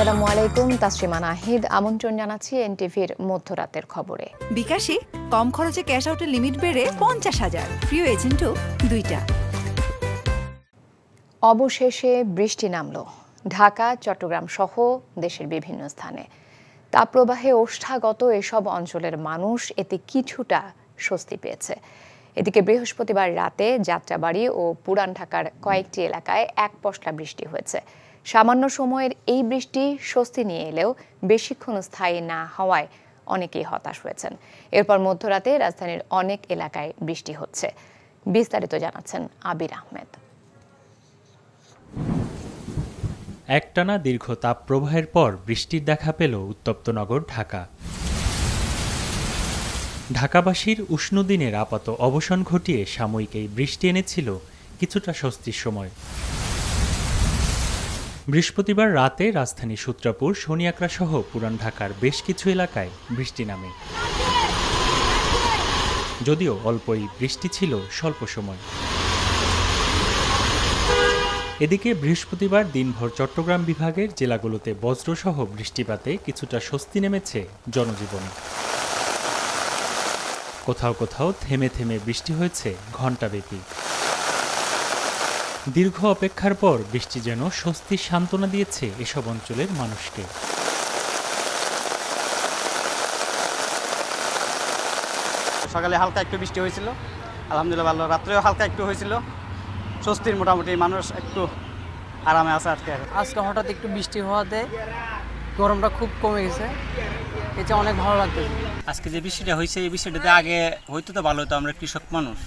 আসসালামু আলাইকুম, তাসরিমা নাহিদ আমন্ত্রণ জানাচ্ছি এনটিভির মধ্যরাতের খবরে। বিকাশে কম খরচে ক্যাশ আউটের লিমিট বেড়ে 50,000, প্রিয় এজেন্টও 2টা। অবশেষে বৃষ্টি নামল ঢাকা, চট্টগ্রাম সহ দেশের বিভিন্ন স্থানে। তাপপ্রবাহে ওষ্ঠাগত এসব অঞ্চলের মানুষ এতে কিছুটা স্বস্তি পেয়েছে। এদিকে বৃহস্পতিবার রাতে যাত্রাবাড়ি ও পুরান ঢাকার কয়েকটি এলাকায় এক পশলা বৃষ্টি হয়েছে। সামান্য সময়ের এই বৃষ্টি স্বস্তি নিয়ে এলেও বেশিক্ষণ স্থায়ী না হওয়ায় অনেকেই হতাশ হয়েছেন। এরপর মধ্যরাতে রাজধানীর অনেক এলাকায় বৃষ্টি হচ্ছে। বিস্তারিত জানাচ্ছেন আবির আহমেদ। একটানা দীর্ঘ তাপপ্রবাহের পর বৃষ্টির দেখা পেল উত্তপ্ত নগর ঢাকা। ঢাকাবাসীর উষ্ণ দিনের আপাত অবসান ঘটিয়ে সাময়িক এই বৃষ্টি এনেছিল কিছুটা স্বস্তির সময়। বৃহস্পতিবার রাতে রাজধানী সূত্রাপুর, শনিয়াকড়া সহ পুরান ঢাকার বেশ কিছু এলাকায় বৃষ্টি নামে। যদিও অল্পই বৃষ্টি ছিল স্বল্প সময়। এদিকে বৃহস্পতিবার দিনভর চট্টগ্রাম বিভাগের জেলাগুলোতে বজ্রসহ বৃষ্টিপাতে কিছুটা স্বস্তি নেমেছে জনজীবনে। কোথাও কোথাও থেমে থেমে বৃষ্টি হয়েছে ঘণ্টাব্যাপী। দীর্ঘ অপেক্ষার পর বৃষ্টি যেন স্বস্তির সান্ত্বনা দিয়েছে এসব অঞ্চলের মানুষকে। সকালে হালকা একটু বৃষ্টি হয়েছিল, আলহামদুলিল্লাহ ভালো। রাত্রেও হালকা একটু হয়েছিল, স্বস্তির মোটামুটি মানুষ একটু আরামে আছে আজকে হঠাৎ একটু বৃষ্টি হওয়াতে গরমটা খুব কমে গেছে, এটা অনেক ভালো লাগতেছে। আজকে যে বৃষ্টিটা হয়েছে এই বৃষ্টিটাতে আগে হয়তো তো ভালো হতো, আমরা কৃষক মানুষ,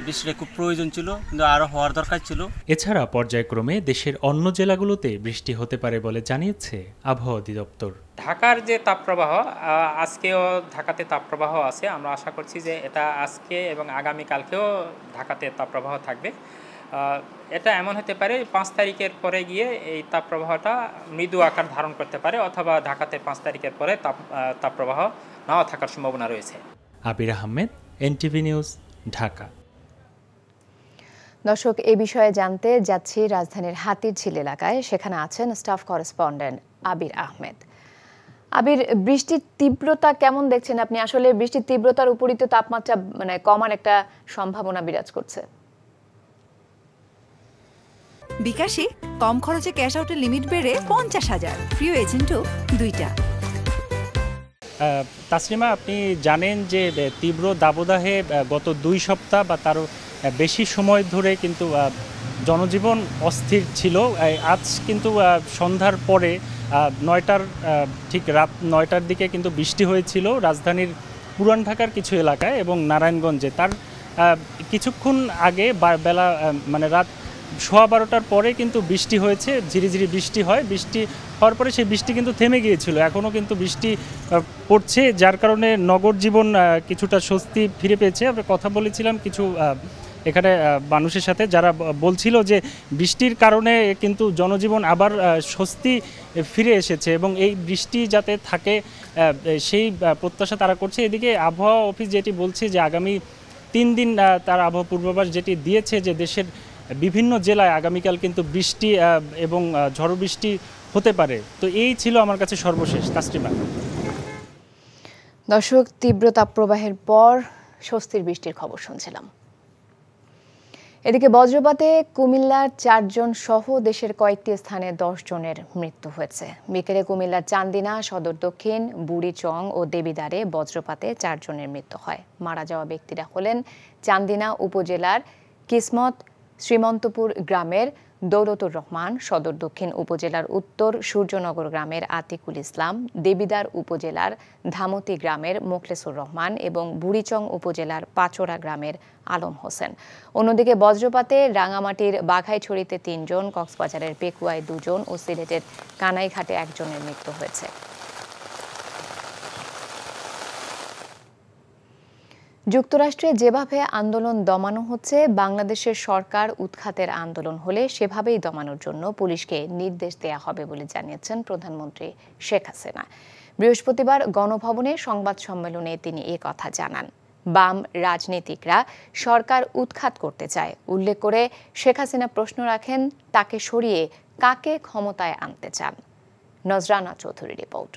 বৃষ্টিটা খুব প্রয়োজন ছিল কিন্তু আরো হওয়ার দরকার ছিল। এছাড়া পর্যায়ক্রমে দেশের অন্য জেলাগুলোতে বৃষ্টি হতে পারে বলে জানিয়েছে আবহাওয়া অধিদপ্তর। ঢাকার যে তাপপ্রবাহ, আজকেও ঢাকাতে তাপপ্রবাহ আছে। আমরা আশা করছি যে এটা আজকে এবং আগামীকালকেও ঢাকাতে তাপপ্রবাহ থাকবে। এটা এমন হতে পারে 5 তারিখের পরে গিয়ে এই তাপপ্রবাহটা মৃদু আকার ধারণ করতে পারে, অথবা ঢাকাতে 5 তারিখের পরে তাপপ্রবাহ নাও থাকার সম্ভাবনা রয়েছে। আবির আহমেদ, এনটিভি নিউজ, ঢাকা। দর্শক, এ বিষয়ে জানতে যাচ্ছি রাজধানীর হাতিরঝিল এলাকায়। সেখানে আছেন স্টাফ করেসপন্ডেন্ট আবির আহমেদ। আবির, বৃষ্টির তীব্রতা কেমন দেখছেন আপনি? আসলে বৃষ্টির তীব্রতার উপরই তো তাপমাত্রা কমার একটা সম্ভাবনা বিরাজ করছে। বিকাশে কম খরচে ক্যাশ আউটের লিমিট বেড়ে 50,000, প্রিয় এজেন্টও 2টা। তাসরিমা, আপনি জানেন যে তীব্র দাবদাহে গত 2 সপ্তাহ বা তারও বেশি সময় ধরে কিন্তু জনজীবন অস্থির ছিল। আজ কিন্তু সন্ধ্যার পরে 9টার ঠিক রাত 9টার দিকে কিন্তু বৃষ্টি হয়েছিল রাজধানীর পুরান ঢাকার কিছু এলাকায় এবং নারায়ণগঞ্জে। তার কিছুক্ষণ আগে বেলা রাত 12:15টার পরে কিন্তু বৃষ্টি হয়েছে, ঝিরিঝিরি বৃষ্টি হয়। বৃষ্টি হওয়ার পরে সেই বৃষ্টি কিন্তু থেমে গিয়েছিল, এখনও কিন্তু বৃষ্টি পড়ছে, যার কারণে নগর জীবন কিছুটা স্বস্তি ফিরে পেয়েছে। আমরা কথা বলেছিলাম কিছু এখানে মানুষের সাথে, যারা বলছিল যে বৃষ্টির কারণে কিন্তু জনজীবন আবার স্বস্তি ফিরে এসেছে এবং এই বৃষ্টি যাতে থাকে সেই প্রত্যাশা তারা করছে। এদিকে আবহাওয়া অফিস যেটি বলছে যে আগামী 3 দিন তার আবহাওয়া পূর্বাভাস যেটি দিয়েছে যে দেশের বিভিন্ন জেলায় আগামীকাল কিন্তু বৃষ্টি এবং ঝড়ো বৃষ্টি হতে পারে। তো এই ছিল আমার কাছে সর্বশেষ। তাসরিমা। দর্শক, তীব্র তাপপ্রবাহের পর স্বস্তির বৃষ্টির খবর শুনছিলাম। এদিকে বজ্রপাতে কুমিল্লার 4 জন সহ দেশের কয়েকটি স্থানে 10 জনের মৃত্যু হয়েছে। বিকেলে কুমিল্লার চান্দিনা, সদর দক্ষিণ, বুড়িচং ও দেবিদ্বারে বজ্রপাতে 4 জনের মৃত্যু হয়। মারা যাওয়া ব্যক্তিরা হলেন চান্দিনা উপজেলার কিসমত শ্রীমন্তপুর গ্রামের দৌলতুর রহমান, সদর দক্ষিণ উপজেলার উত্তর সূর্যনগর গ্রামের আতিকুল ইসলাম, দেবিদ্বার উপজেলার ধামতি গ্রামের মোখলেসুর রহমান এবং বুড়িচং উপজেলার পাচোরা গ্রামের আলম হোসেন। অন্যদিকে বজ্রপাতে রাঙামাটির বাঘাইছড়িতে 3 জন, কক্সবাজারের পেকুয়ায় 2 জন ও সিলেটের কানাইঘাটে 1 জনের মৃত্যু হয়েছে। যুক্তরাষ্ট্রে যেভাবে আন্দোলন দমানো হচ্ছে, বাংলাদেশের সরকার উৎখাতের আন্দোলন হলে সেভাবেই দমানোর জন্য পুলিশকে নির্দেশ দেয়া হবে বলে জানিয়েছেন প্রধানমন্ত্রী শেখ হাসিনা। বৃহস্পতিবার গণভবনে সংবাদ সম্মেলনে তিনি এ কথা জানান। বাম রাজনীতিকরা সরকার উৎখাত করতে চায় উল্লেখ করে শেখ হাসিনা প্রশ্ন রাখেন, তাকে সরিয়ে কাকে ক্ষমতায় আনতে চান। নজরানা চৌধুরী রিপোর্ট।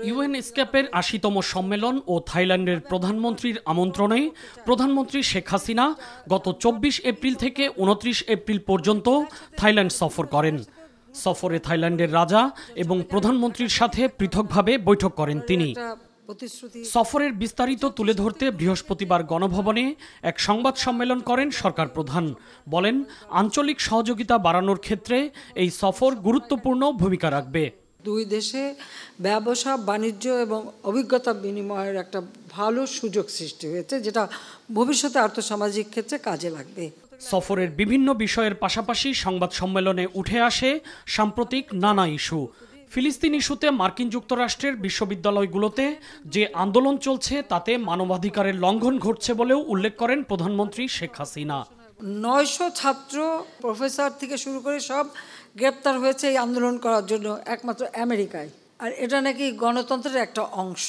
ইউএন এসকেপের ৮০তম সম্মেলন ও থাইল্যান্ডের প্রধানমন্ত্রীর আমন্ত্রণে প্রধানমন্ত্রী শেখ হাসিনা গত ২৪ এপ্রিল থেকে ২৯ এপ্রিল পর্যন্ত থাইল্যান্ড সফর করেন। সফরে থাইল্যান্ডের রাজা এবং প্রধানমন্ত্রীর সাথে পৃথকভাবে বৈঠক করেন তিনি। সফরের বিস্তারিত তুলে ধরতে বৃহস্পতিবার গণভবনে এক সংবাদ সম্মেলন করেন সরকার প্রধান। বলেন, আঞ্চলিক সহযোগিতা বাড়ানোর ক্ষেত্রে এই সফর গুরুত্বপূর্ণ ভূমিকা রাখবে। দুই দেশে ব্যবসা বাণিজ্য এবং অভিজ্ঞতা বিনিময়ের একটা ভালো সুযোগ সৃষ্টি হয়েছে, যেটা ভবিষ্যতে আর্থসামাজিক ক্ষেত্রে কাজে লাগবে। সফরের বিভিন্ন বিষয়ের পাশাপাশি সংবাদ সম্মেলনে উঠে আসে সাম্প্রতিক নানা ইস্যু। ফিলিস্তিন ইস্যুতে মার্কিন যুক্তরাষ্ট্রের বিশ্ববিদ্যালয়গুলোতে যে আন্দোলন চলছে তাতে মানবাধিকারের লঙ্ঘন ঘটছে বলেও উল্লেখ করেন প্রধানমন্ত্রী শেখ হাসিনা। ৯০০ ছাত্র, প্রফেসর থেকে শুরু করে সব গ্রেপ্তার হয়েছে এই আন্দোলন করার জন্য একমাত্র আমেরিকায়। আর এটা নাকি গণতন্ত্রের একটা অংশ,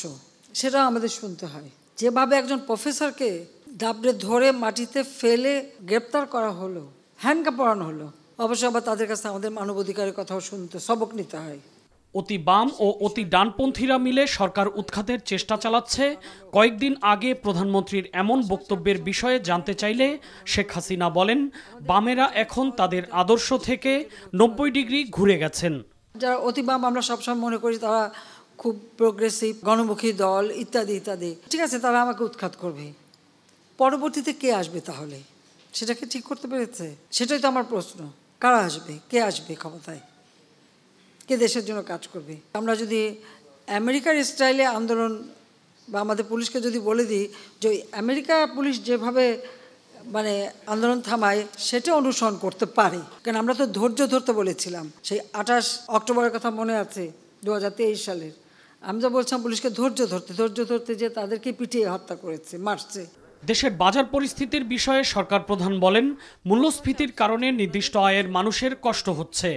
সেটা আমাদের শুনতে হয়। যেভাবে একজন প্রফেসরকে দাবড়ে ধরে মাটিতে ফেলে গ্রেপ্তার করা হলো, হ্যান্ডকাপ পরানো হলো, অবশ্য আবার তাদের কাছে আমাদের মানবাধিকারের কথাও শুনতে, সবক নিতে হয়। অতি বাম ও অতি ডানপন্থীরা মিলে সরকার উৎখাতের চেষ্টা চালাচ্ছে। কয়েকদিন আগে প্রধানমন্ত্রীর এমন বক্তব্যের বিষয়ে জানতে চাইলে শেখ হাসিনা বলেন, বামেরা এখন তাদের আদর্শ থেকে ৯০ ডিগ্রি ঘুরে গেছেন। যারা অতি বাম আমরা সবসময় মনে করি তারা খুব প্রোগ্রেসিভ, গণমুখী দল ইত্যাদি ইত্যাদি, ঠিক আছে, তারা আমাকে উৎখাত করবে। পরবর্তীতে কে আসবে তাহলে? সেটাকে ঠিক করতে পেরেছে? সেটাই তো আমার প্রশ্ন। কারা আসবে? কে আসবে ক্ষমতায়? কে দেশের জন্য কাজ করবে? আমরা যদি আমেরিকার স্টাইলে আন্দোলন বা আমাদের পুলিশকে যদি বলে দিই যে আমেরিকা পুলিশ যেভাবে মানে আন্দোলন থামায় সেটা অনুসরণ করতে পারে, কারণ আমরা তো ধৈর্য ধরতে বলেছিলাম। সেই ২৮ অক্টোবরের কথা মনে আছে ২০২৩ সালের। আমি তো বলছিলাম পুলিশকে ধৈর্য ধরতে যে তাদেরকে পিটিয়ে হত্যা করেছে, মারছে। দেশের বাজার পরিস্থিতির বিষয়ে সরকার প্রধান বলেন, মূল্যস্ফীতির কারণে নির্দিষ্ট আয়ের মানুষের কষ্ট হচ্ছে,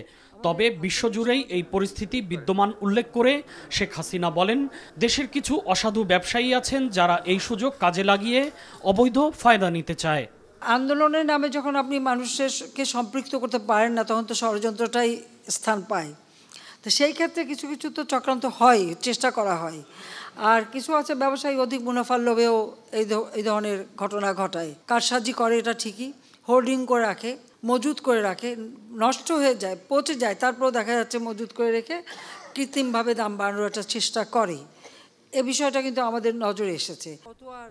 তবে বিশ্বজুড়েই এই পরিস্থিতি বিদ্যমান উল্লেখ করে শেখ হাসিনা বলেন, দেশের কিছু অসাধু ব্যবসায়ী আছেন যারা এই সুযোগ কাজে লাগিয়ে অবৈধ ফায়দা নিতে চায়। আন্দোলনের নামে যখন আপনি মানুষকে সম্পৃক্ত করতে পারেন না, তখন তো ষড়যন্ত্রটাই স্থান পায়। তো সেই ক্ষেত্রে কিছু কিছু তো চক্রান্ত হয়, চেষ্টা করা হয়। আর কিছু আছে ব্যবসায়ী অধিক মুনাফার লোভেও এই ধরনের ঘটনা ঘটায়। কারসাজি করে, এটা ঠিকই, হোর্ডিং করে রাখে, মজুত করে রাখে, নষ্ট হয়ে যায়, পচে যায়, তারপরেও দেখা যাচ্ছে মজুত করে রেখে কৃত্রিমভাবে দাম বাড়ানোর একটা চেষ্টা করে। এ বিষয়টা কিন্তু আমাদের নজরে এসেছে।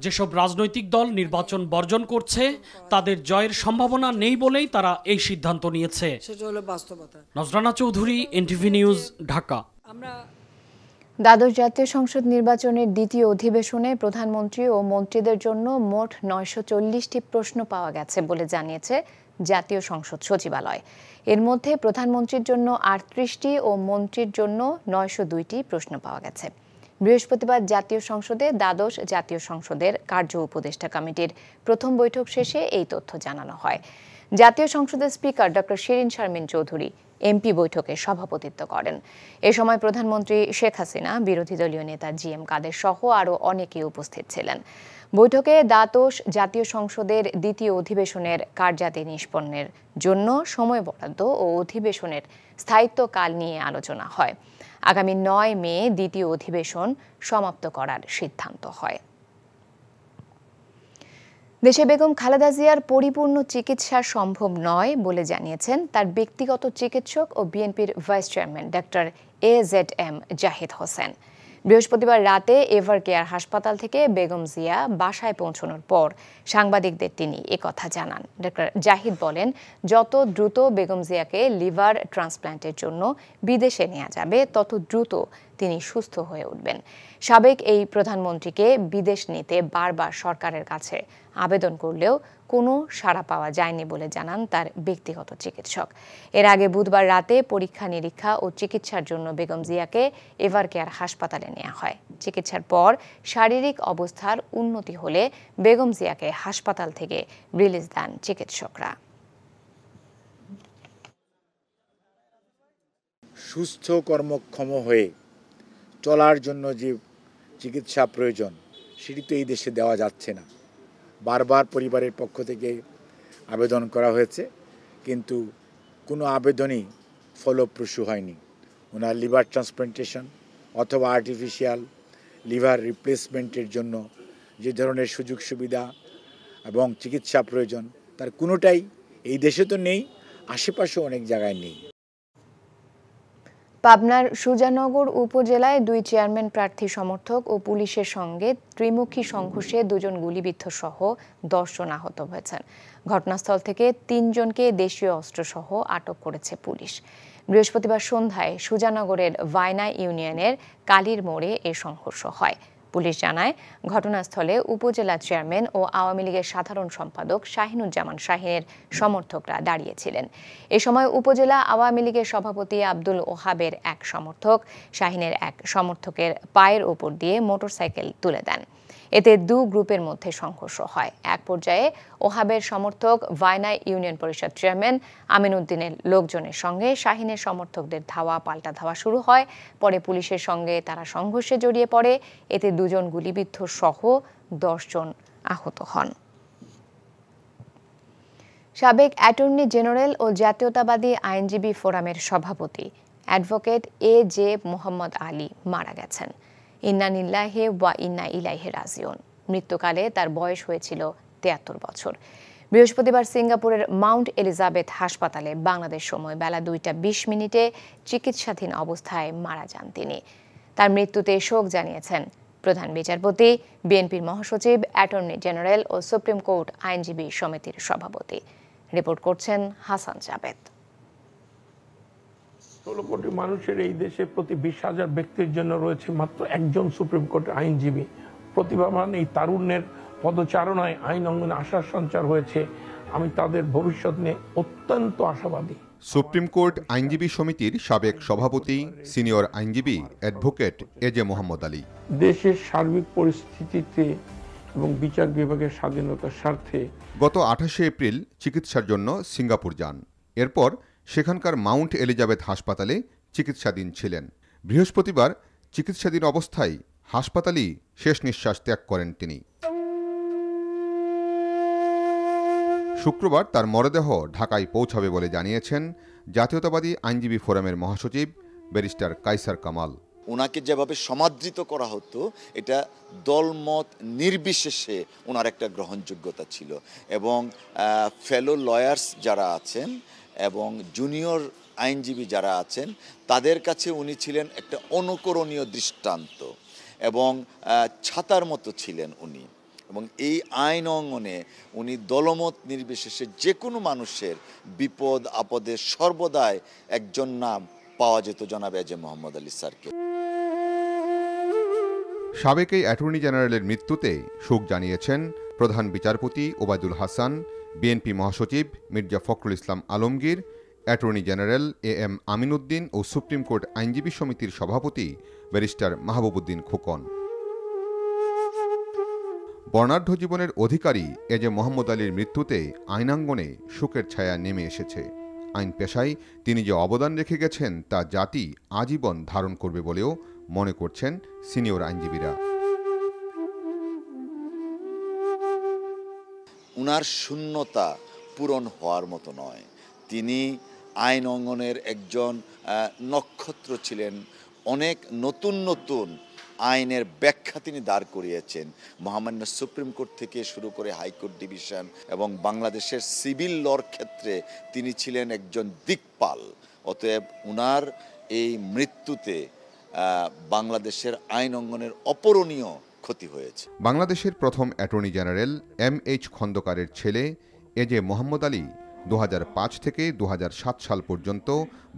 যেসব রাজনৈতিক দল নির্বাচন বর্জন করছে তাদের জয়ের সম্ভাবনা নেই বলেই তারা এই সিদ্ধান্ত নিয়েছে। সেটা হলো বাস্তবতা। নজরানা চৌধুরী, এনটিভি নিউজ, ঢাকা। দ্বাদশ জাতীয় সংসদ নির্বাচনের দ্বিতীয় অধিবেশনে প্রধানমন্ত্রী ও মন্ত্রীদের জন্য মোট ৯৪০টি প্রশ্ন পাওয়া গেছে বলে জানিয়েছে জাতীয় সংসদ সচিবালয়। এর মধ্যে প্রধানমন্ত্রীর জন্য ৩৮টি ও মন্ত্রীর জন্য ৯০২টি প্রশ্ন পাওয়া গেছে। বৃহস্পতিবার জাতীয় সংসদে দ্বাদশ জাতীয় সংসদের কার্য উপদেষ্টা কমিটির প্রথম বৈঠক শেষে এই তথ্য জানানো হয়। জাতীয় সংসদের speaker doctor Shirin Sharmin Chowdhury MP বৈঠকে সভাপতিত্ব করেন। এ সময় প্রধানমন্ত্রী শেখ হাসিনা, বিরোধী দলীয় নেতা জিএম কাদের সহ আরও অনেকে উপস্থিত ছিলেন। বৈঠকে দ্বাদশ জাতীয় সংসদের দ্বিতীয় অধিবেশনের কার্যাদি নিষ্পন্নের জন্য সময় বরাদ্দ ও অধিবেশনের স্থায়িত্বকাল নিয়ে আলোচনা হয়। আগামী ৯ মে দ্বিতীয় অধিবেশন সমাপ্ত করার সিদ্ধান্ত হয়। দেশে বেগম খালেদা জিয়ার পরিপূর্ণ চিকিৎসা সম্ভব নয় বলে জানিয়েছেন তার ব্যক্তিগত চিকিৎসক ও বিএনপির vice chairman doctor AZM Zahid Hossain. বৃহস্পতিবার রাতে এভার কেয়ার হাসপাতাল থেকে বেগম জিয়া বাসায় পৌঁছানোর পর সাংবাদিকদের তিনি একথা জানান। ডক্টর জাহিদ বলেন, যত দ্রুত বেগম জিয়াকে লিভার ট্রান্সপ্ল্যান্টের জন্য বিদেশে নেওয়া যাবে তত দ্রুত তিনি সুস্থ হয়ে উঠবেন। সাবেক এই প্রধানমন্ত্রীকে বিদেশ নিতে বারবার সরকারের কাছে আবেদন করলেও কোনো সাড়া পাওয়া যায়নি বলে জানান তার ব্যক্তিগত চিকিৎসক। এর আগে বুধবার রাতে পরীক্ষা নিরীক্ষা ও চিকিৎসার জন্য বেগম জিয়াকে এভার কেয়ার হাসপাতালে নেওয়া হয়। চিকিৎসার পর শারীরিক অবস্থার উন্নতি হলে বেগম জিয়াকে হাসপাতাল থেকে রিলিজ দেন চিকিৎসকরা। সুস্থ কর্মক্ষম হয়ে চলার জন্য যে চিকিৎসা প্রয়োজন সেটি তো এই দেশে দেওয়া যাচ্ছে না। বারবার পরিবারের পক্ষ থেকে আবেদন করা হয়েছে, কিন্তু কোনো আবেদনই ফলপ্রসূ হয়নি। ওনার লিভার ট্রান্সপ্লান্টেশন অথবা আর্টিফিশিয়াল লিভার রিপ্লেসমেন্টের জন্য যে ধরনের সুযোগ সুবিধা এবং চিকিৎসা প্রয়োজন তার কোনোটাই এই দেশে তো নেই, আশেপাশে অনেক জায়গায় নেই। পাবনার সুজানগর উপজেলায় 2 চেয়ারম্যান প্রার্থী সমর্থক ও পুলিশের সঙ্গে ত্রিমুখী সংঘর্ষে 2 জন গুলিবিদ্ধ সহ 10 জন আহত হয়েছেন। ঘটনাস্থল থেকে 3 জনকে দেশীয় অস্ত্রসহ আটক করেছে পুলিশ। বৃহস্পতিবার সন্ধ্যায় সুজানগরের ভাইনা ইউনিয়নের কালীর মোড়ে এ সংঘর্ষ হয়। পুলিশ জানায়, ঘটনাস্থলে উপজেলা চেয়ারম্যান ও আওয়ামী লীগের সাধারণ সম্পাদক শাহিনুজ্জামান শাহিনের সমর্থকরা দাঁড়িয়েছিলেন। এ সময় উপজেলা আওয়ামী লীগের সভাপতি আব্দুল ওহাবের এক সমর্থক শাহিনের এক সমর্থকের পায়ের ওপর দিয়ে মোটরসাইকেল তুলে দেন। এতে 2 গ্রুপের মধ্যে সংঘর্ষ হয়। এক পর্যায়ে ওহাবের সমর্থক ভাইনা ইউনিয়ন পরিষদ চেয়ারম্যান আমিন উদ্দিনের লোকজনের সঙ্গে শাহিনের সমর্থকদের ধাওয়া পাল্টা ধাওয়া শুরু হয়। পরে পুলিশের সঙ্গে তারা সংঘর্ষে জড়িয়ে পড়ে। এতে 2 জন গুলিবিদ্ধ সহ 10 জন আহত হন। সাবেক অ্যাটর্নি জেনারেল ও জাতীয়তাবাদী আইনজীবী ফোরামের সভাপতি অ্যাডভোকেট এ.জে. মোহাম্মদ আলী মারা গেছেন। ইন্না লিল্লাহি ওয়া ইন্না ইলাইহি রাজিউন। মৃত্যুকালে তার বয়স হয়েছিল 73 বছর। বৃহস্পতিবার সিঙ্গাপুরের মাউন্ট এলিজাবেথ হাসপাতালে বাংলাদেশ সময় বেলা 2:20 চিকিৎসাধীন অবস্থায় মারা যান তিনি। তার মৃত্যুতে শোক জানিয়েছেন প্রধান বিচারপতি, বিএনপির মহাসচিব, অ্যাটর্নি জেনারেল ও সুপ্রিম কোর্ট আইনজীবী সমিতির সভাপতি। রিপোর্ট করছেন হাসান জাবেদ। 16 কোটি মানুষের এই দেশে প্রতি 20,000 ব্যক্তির জন্য রয়েছে মাত্র একজন সুপ্রিম কোর্টের আইনজীবী। প্রতিভাবান এই তারুণ্যের পদচারণায় আইন অঙ্গনে আশার সঞ্চার হয়েছে। আমি তাদের ভবিষ্যৎ নিয়ে অত্যন্ত আশাবাদী। সুপ্রিম কোর্ট আইনজীবী সমিতির সাবেক সভাপতি সিনিয়র আইনজীবী অ্যাডভোকেট এ.জে. মোহাম্মদ আলী। দেশের সার্বিক পরিস্থিতিতে এবং বিচার বিভাগের স্বাধীনতার স্বার্থে গত 28 এপ্রিল চিকিৎসার জন্য সিঙ্গাপুর যান। এরপর সেখানকার মাউন্ট এলিজাবেথ হাসপাতালে চিকিৎসাধীন ছিলেন। বৃহস্পতিবার চিকিৎসাধীন অবস্থায় হাসপাতালেই শেষ নিঃশ্বাস ত্যাগ করেন তিনি। শুক্রবার তার মরদেহ ঢাকায় পৌঁছাবে বলে জানিয়েছেন জাতীয়তাবাদী আইনজীবী ফোরামের মহাসচিব ব্যারিস্টার কায়সার কামাল। ওনাকে যেভাবে সমাদৃত করা হতো, এটা দলমত নির্বিশেষে ওনার একটা গ্রহণযোগ্যতা ছিল এবং ফেলো লয়ার্স যারা আছেন এবং জুনিয়র আইনজীবী যারা আছেন তাদের কাছে উনি ছিলেন একটা অনুকরণীয় দৃষ্টান্ত এবং ছাতার মতো ছিলেন উনি। এবং এই আইন অঙ্গনে উনি দলমত নির্বিশেষে যে কোনো মানুষের বিপদ আপদে সর্বদাই একজন নাম পাওয়া যেত, জনাব এ.জে. মোহাম্মদ আলী স্যারকে। সাবেক এই অ্যাটর্নি জেনারেলের মৃত্যুতে শোক জানিয়েছেন প্রধান বিচারপতি ওবায়দুল হাসান, বিএনপি মহাসচিব Mirza Fakhrul Islam Alamgir, attorney general A M. Amin Uddin ও সুপ্রিম কোর্ট আইনজীবী সমিতির সভাপতি ব্যারিস্টার মাহবুবউদ্দিন খোকন। বর্ণাঢ্য জীবনের অধিকারী এ.জে. মোহাম্মদ আলীর মৃত্যুতে আইনাঙ্গনে শোকের ছায়া নেমে এসেছে। আইন পেশায় তিনি যে অবদান রেখে গেছেন তা জাতি আজীবন ধারণ করবে বলেও মনে করছেন সিনিয়র আইনজীবীরা। উনার শূন্যতা পূরণ হওয়ার মতো নয়। তিনি আইন অঙ্গনের একজন নক্ষত্র ছিলেন। অনেক নতুন নতুন আইনের ব্যাখ্যা তিনি দাঁড় করিয়েছেন। মহামান্য সুপ্রিম কোর্ট থেকে শুরু করে হাইকোর্ট ডিভিশন এবং বাংলাদেশের সিভিল লর ক্ষেত্রে তিনি ছিলেন একজন দিকপাল। অতএব উনার এই মৃত্যুতে বাংলাদেশের আইন অঙ্গনের অপূরণীয় ক্ষতি হয়েছে। বাংলাদেশের প্রথম অ্যাটর্নি জেনারেল এম.এইচ. খন্দকারের ছেলে এ.জে. মোহাম্মদ আলী 2005 থেকে 2007 সাল পর্যন্ত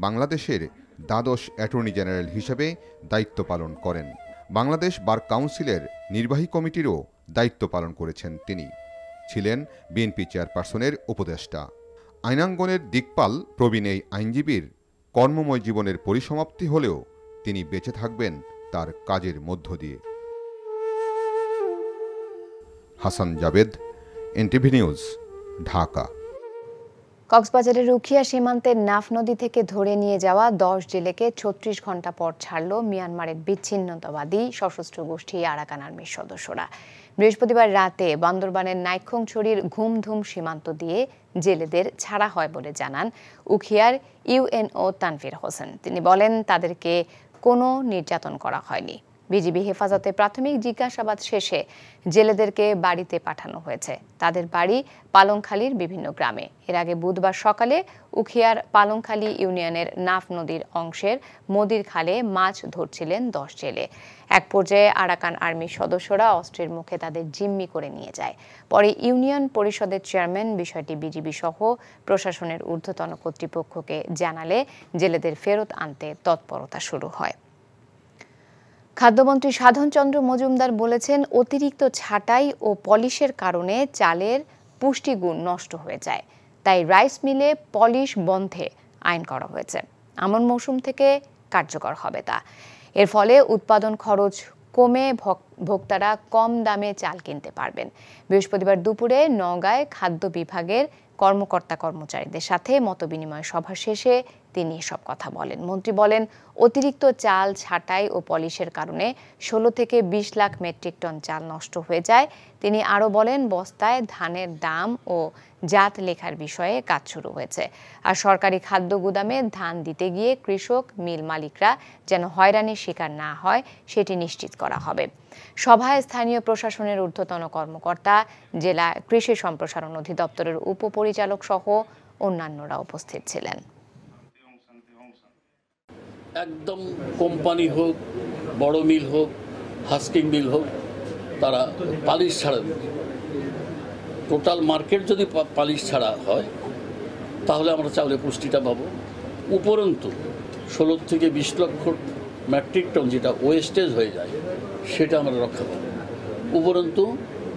বাংলাদেশের দ্বাদশ অ্যাটর্নি জেনারেল হিসেবে দায়িত্ব পালন করেন। বাংলাদেশ বার কাউন্সিলের নির্বাহী কমিটিরও দায়িত্ব পালন করেছেন তিনি। ছিলেন বিএনপি চেয়ারপারসনের উপদেষ্টা। আইনাঙ্গনের দিকপাল প্রবীণ এই আইনজীবীর কর্মময় জীবনের পরিসমাপ্তি হলেও তিনি বেঁচে থাকবেন তার কাজের মধ্য দিয়ে। Hasan Javed, NTV news, Dhaka. কক্সবাজারের উখিয়া সীমান্তের নাফ নদী থেকে ধরে নিয়ে যাওয়া 10 জেলেকে 36 ঘন্টা পর ছাড়ল মিয়ানমারের বিচ্ছিন্নতাবাদী সশস্ত্র গোষ্ঠী আরাকান আর্মির সদস্যরা। বৃহস্পতিবার রাতে বান্দরবানের নাইক্ষংছড়ির ঘুমধুম সীমান্ত দিয়ে জেলেদের ছাড়া হয় বলে জানান উখিয়ার ইউএনও তানভীর হোসেন। তিনি বলেন, তাদেরকে কোনো নির্যাতন করা হয়নি। বিজিবি হেফাজতে প্রাথমিক জিজ্ঞাসাবাদ শেষে জেলেদেরকে বাড়িতে পাঠানো হয়েছে। তাদের বাড়ি পালংখালীর বিভিন্ন গ্রামে। এর আগে বুধবার সকালে উখিয়ার পালংখালী ইউনিয়নের নাফ নদীর অংশের মদির খালে মাছ ধরছিলেন 10 জেলে। এক পর্যায়ে আরাকান আর্মির সদস্যরা অস্ত্রের মুখে তাদের জিম্মি করে নিয়ে যায়। পরে ইউনিয়ন পরিষদের চেয়ারম্যান বিষয়টি বিজিবি সহ প্রশাসনের ঊর্ধ্বতন কর্তৃপক্ষকে জানালে জেলেদের ফেরত আনতে তৎপরতা শুরু হয়। খাদ্যমন্ত্রী সাধন চন্দ্র মজুমদার বলেছেন, অতিরিক্ত ছাঁটাই ও পলিশের কারণে চালের পুষ্টিগুণ নষ্ট হয়ে যায়। তাই রাইস মিলে পলিশ বন্ধে আইন করা হয়েছে। আমন মৌসুম থেকে কার্যকর হবে তা। এর ফলে উৎপাদন খরচ কমে ভোক্তারা কম দামে চাল কিনতে পারবেন। বৃহস্পতিবার দুপুরে নওগাঁয় খাদ্য বিভাগের কর্মকর্তা কর্মচারীদের সাথে মতবিনিময় সভা শেষে তিনি এসব কথা বলেন। মন্ত্রী বলেন, অতিরিক্ত চাল ছাঁটাই ও পলিশের কারণে 16 থেকে 20 লাখ মেট্রিক টন চাল নষ্ট হয়ে যায়। তিনি আরও বলেন, বস্তায় ধানের দাম ও জাত লেখার বিষয়ে কাজ শুরু হয়েছে। আর সরকারি খাদ্য গুদামে ধান দিতে গিয়ে কৃষক মিল মালিকরা যেন হয়রানির শিকার না হয় সেটি নিশ্চিত করা হবে। সভায় স্থানীয় প্রশাসনের ঊর্ধ্বতন কর্মকর্তা, জেলা কৃষি সম্প্রসারণ অধিদপ্তরের উপপরিচালক সহ অন্যান্যরা উপস্থিত ছিলেন। একদম কোম্পানি হোক, বড় মিল হোক, হাস্কিং মিল হোক, তারা পালিশ ছাড়া, টোটাল মার্কেট যদি পালিশ ছাড়া হয় তাহলে আমরা চাউলের পুষ্টিটা পাবো। উপরন্তু 16 থেকে 20 লক্ষ মেট্রিক টন যেটা ওয়েস্টেজ হয়ে যায় সেটা আমরা রক্ষা পাবো। উপরন্তু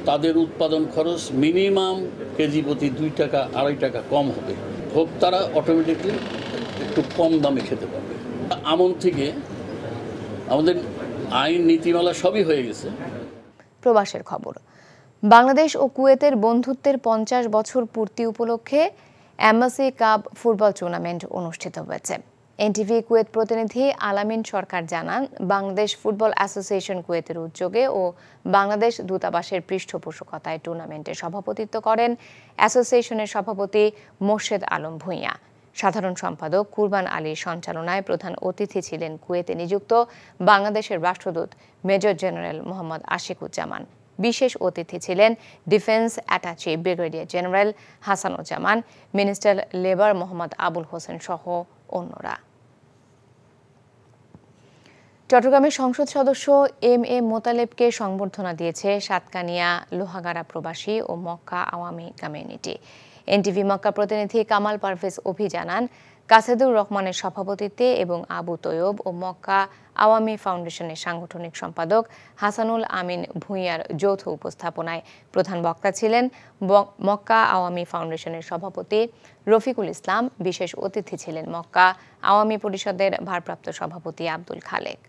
তাদের উৎপাদন খরচ মিনিমাম কেজি প্রতি 2 টাকা 2.5 টাকা কম হবে। ভোক্তারা অটোমেটিকলি একটু কম দামে খেতে পারবে। আমন থেকে আমাদের আইন নীতিমালা সবই হয়ে গেছে। প্রবাসের খবর। বাংলাদেশ ও কুয়েতের বন্ধুত্বের 50 বছর পূর্তি উপলক্ষে এম্বাসি কাপ ফুটবল টুর্নামেন্ট অনুষ্ঠিত হয়েছে। এনটিভি কুয়েত প্রতিনিধি আলামিন সরকার জানান, বাংলাদেশ ফুটবল অ্যাসোসিয়েশন কুয়েতের উদ্যোগে ও বাংলাদেশ দূতাবাসের পৃষ্ঠপোষকতায় টুর্নামেন্টে সভাপতিত্ব করেন অ্যাসোসিয়েশনের সভাপতি মোর্শেদ আলম ভূঁইয়া। সাধারণ সম্পাদক কুরবান আলীর সঞ্চালনায় প্রধান অতিথি ছিলেন কুয়েতে নিযুক্ত বাংলাদেশের রাষ্ট্রদূত মেজর জেনারেল মোহাম্মদ আশিকুজ্জামান। বিশেষ অতিথি ছিলেন defence attaché brigadier general Hasanuzzaman, minister labour Mohammad Abul Hossain সহ অন্যরা। চট্টগ্রামের সংসদ সদস্য এম এ মোতালেবকে সংবর্ধনা দিয়েছে সাতকানিয়া লোহাগাড়া প্রবাসী ও মক্কা আওয়ামী কমিউনিটি। এনটিভি মক্কা প্রতিনিধি কামাল পারভেজ অভি জানান, কাসেদুর রহমানের সভাপতিত্বে এবং আবু তৈয়ব ও মক্কা আওয়ামী ফাউন্ডেশনের সাংগঠনিক সম্পাদক হাসানুল আমিন ভূঁইয়ার যৌথ উপস্থাপনায় প্রধান বক্তা ছিলেন মক্কা আওয়ামী ফাউন্ডেশনের সভাপতি রফিকুল ইসলাম। বিশেষ অতিথি ছিলেন মক্কা আওয়ামী পরিষদের ভারপ্রাপ্ত সভাপতি আব্দুল খালেক।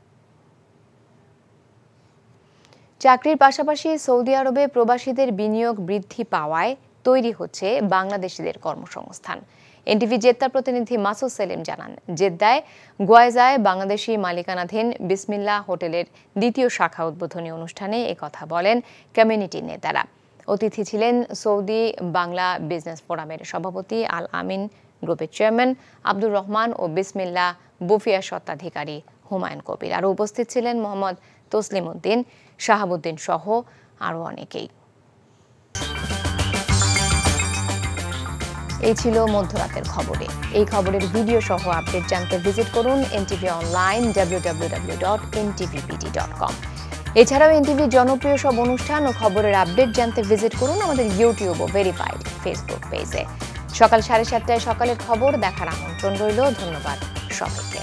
চাকরির পাশাপাশি সৌদি আরবে প্রবাসীদের বিনিয়োগ বৃদ্ধি পাওয়ায় তৈরি হচ্ছে বাংলাদেশিদের কর্মসংস্থান। এনটিভি জেদ্দা প্রতিনিধি মাসুদ সেলিম জানান, জেদ্দায় গোয়াইজায় বাংলাদেশি মালিকানাধীন বিসমিল্লাহ হোটেলের 2য় শাখা উদ্বোধনী অনুষ্ঠানে একথা বলেন কমিউনিটি নেতারা। অতিথি ছিলেন সৌদি বাংলা বিজনেস ফোরামের সভাপতি আল আমিন গ্রুপের চেয়ারম্যান আব্দুর রহমান ও বিসমিল্লাহ বুফিয়া স্বত্বাধিকারী হুমায়ুন কবির। আরও উপস্থিত ছিলেন মোহাম্মদ তসলিম উদ্দিন, শাহাবুদ্দিন সহ আরও অনেকেই। এই ছিল মধ্যরাতের খবরে। এই খবরের ভিডিও সহ আপডেট জানতে ভিজিট করুন এনটিভি অনলাইন www.ntvpt.com। এছাড়াও এনটিভির জনপ্রিয় সব অনুষ্ঠান ও খবরের আপডেট জানতে ভিজিট করুন আমাদের ইউটিউব ও ভেরিফাইড ফেসবুক পেজে। সকাল 7:30টায় সকালের খবর দেখার আমন্ত্রণ রইল। ধন্যবাদ সবাইকে।